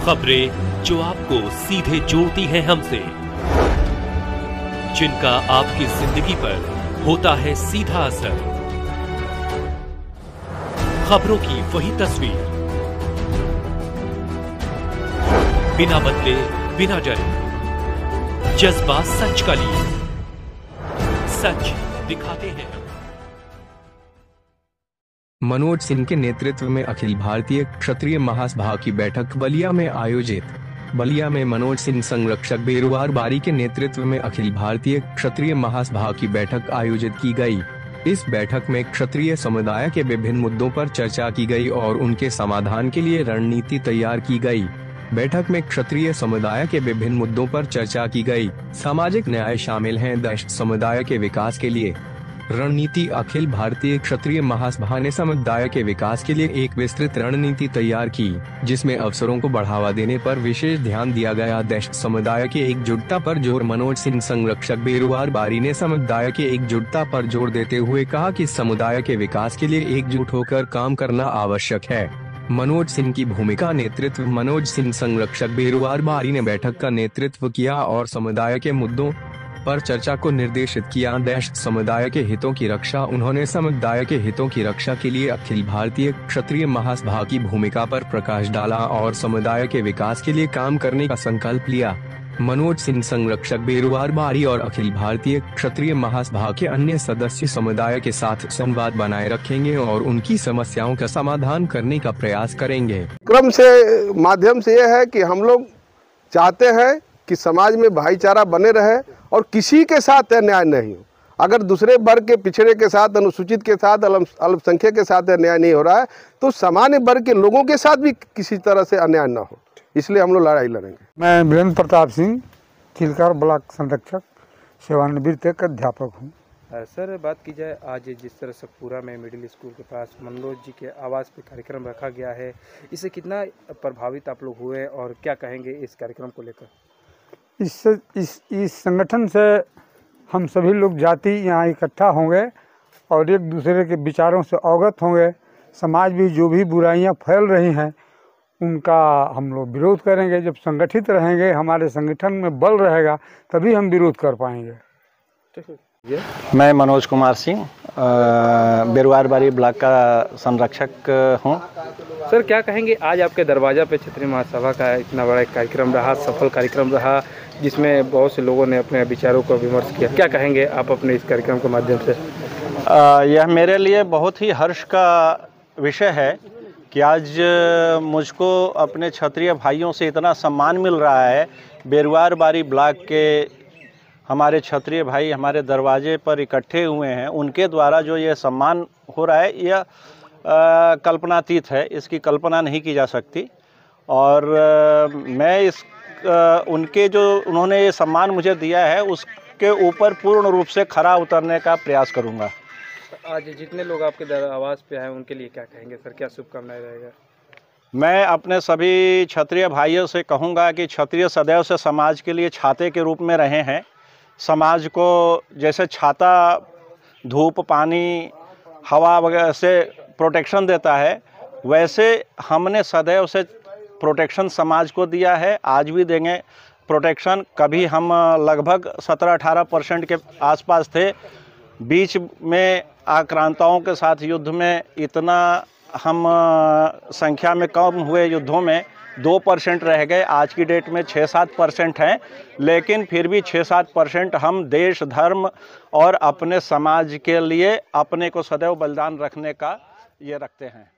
खबरें जो आपको सीधे जोड़ती हैं हमसे, जिनका आपकी जिंदगी पर होता है सीधा असर। खबरों की वही तस्वीर, बिना बदले बिना डरे, जज्बा सच का लिए, सच दिखाते हैं। मनोज सिंह के नेतृत्व में अखिल भारतीय क्षत्रिय महासभा की बैठक बलिया में आयोजित। बलिया में मनोज सिंह संरक्षक बेरुवार बारी के नेतृत्व में अखिल भारतीय क्षत्रिय महासभा की बैठक आयोजित की गई। इस बैठक में क्षत्रिय समुदाय के विभिन्न मुद्दों पर चर्चा की गई और उनके समाधान के लिए रणनीति तैयार की गई। बैठक में क्षत्रिय समुदाय के विभिन्न मुद्दों पर चर्चा की गई। सामाजिक न्याय शामिल हैं। दलित समुदाय के विकास के लिए रणनीति। अखिल भारतीय क्षत्रिय महासभा ने समुदाय के विकास के लिए एक विस्तृत रणनीति तैयार की, जिसमें अवसरों को बढ़ावा देने पर विशेष ध्यान दिया गया। दलित समुदाय की एकजुटता पर जोर। मनोज सिंह संरक्षक बेरुवार बारी ने समुदाय की एकजुटता पर जोर देते हुए कहा कि समुदाय के विकास के लिए एकजुट होकर काम करना आवश्यक है। मनोज सिंह की भूमिका। नेतृत्व। मनोज सिंह संरक्षक बेरुवार बारी ने बैठक का नेतृत्व किया और समुदाय के मुद्दों पर चर्चा को निर्देशित किया। दलित समुदाय के हितों की रक्षा। उन्होंने समुदाय के हितों की रक्षा के लिए अखिल भारतीय क्षत्रिय महासभा की भूमिका पर प्रकाश डाला और समुदाय के विकास के लिए काम करने का संकल्प लिया। मनोज सिंह संरक्षक बेरुवार बारी और अखिल भारतीय क्षत्रिय महासभा के अन्य सदस्य समुदाय के साथ संवाद बनाए रखेंगे और उनकी समस्याओं का समाधान करने का प्रयास करेंगे। क्रम से माध्यम से यह है कि हम लोग चाहते हैं कि समाज में भाईचारा बने रहे और किसी के साथ अन्याय नहीं हो। अगर दूसरे वर्ग के पिछड़े के साथ, अनुसूचित के साथ, अल्पसंख्यक के साथ अन्याय नहीं हो रहा है तो सामान्य वर्ग के लोगों के साथ भी किसी तरह से अन्याय न हो, इसलिए हम लोग लड़ाई लड़ेंगे। मैं वीरेंद्र प्रताप सिंह, चिल्कार ब्लॉक संरक्षक, सेवानिवृत्त एक अध्यापक हूँ। सर, बात की जाए आज जिस तरह सतपुरा में मिडिल स्कूल के पास मनोज जी के आवास पे कार्यक्रम रखा गया है, इससे कितना प्रभावित आप लोग हुए और क्या कहेंगे इस कार्यक्रम को लेकर? इस संगठन से हम सभी लोग जाति यहाँ इकट्ठा होंगे और एक दूसरे के विचारों से अवगत होंगे। समाज में जो भी बुराइयाँ फैल रही हैं उनका हम लोग विरोध करेंगे। जब संगठित रहेंगे, हमारे संगठन में बल रहेगा, तभी हम विरोध कर पाएंगे। मैं मनोज कुमार सिंह, बेरुवार बारी ब्लॉक का संरक्षक हूँ। सर, क्या कहेंगे आज आपके दरवाजा पे क्षत्रिय महासभा का इतना बड़ा कार्यक्रम रहा, सफल कार्यक्रम रहा, जिसमें बहुत से लोगों ने अपने विचारों को विमर्श किया। क्या कहेंगे आप अपने इस कार्यक्रम के माध्यम से? यह मेरे लिए बहुत ही हर्ष का विषय है कि आज मुझको अपने क्षत्रिय भाइयों से इतना सम्मान मिल रहा है। बेरुवार बारी ब्लॉक के हमारे क्षत्रिय भाई हमारे दरवाजे पर इकट्ठे हुए हैं, उनके द्वारा जो ये सम्मान हो रहा है यह कल्पनातीत है, इसकी कल्पना नहीं की जा सकती। और मैं उनके जो उन्होंने ये सम्मान मुझे दिया है उसके ऊपर पूर्ण रूप से खरा उतरने का प्रयास करूँगा। आज जितने लोग आपके आवास पे आए उनके लिए क्या कहेंगे सर, क्या शुभकामनाएं रहेगा? मैं अपने सभी क्षत्रिय भाइयों से कहूँगा कि क्षत्रिय सदैव से समाज के लिए छाते के रूप में रहे हैं। समाज को जैसे छाता धूप, पानी, हवा वगैरह से प्रोटेक्शन देता है, वैसे हमने सदैव से प्रोटेक्शन समाज को दिया है, आज भी देंगे प्रोटेक्शन। कभी हम लगभग 17-18% के आसपास थे, बीच में आक्रांताओं के साथ युद्ध में इतना हम संख्या में कम हुए, युद्धों में 2% रह गए। आज की डेट में 6-7% हैं, लेकिन फिर भी 6-7% हम देश, धर्म और अपने समाज के लिए अपने को सदैव बलिदान रखने का ये रखते हैं।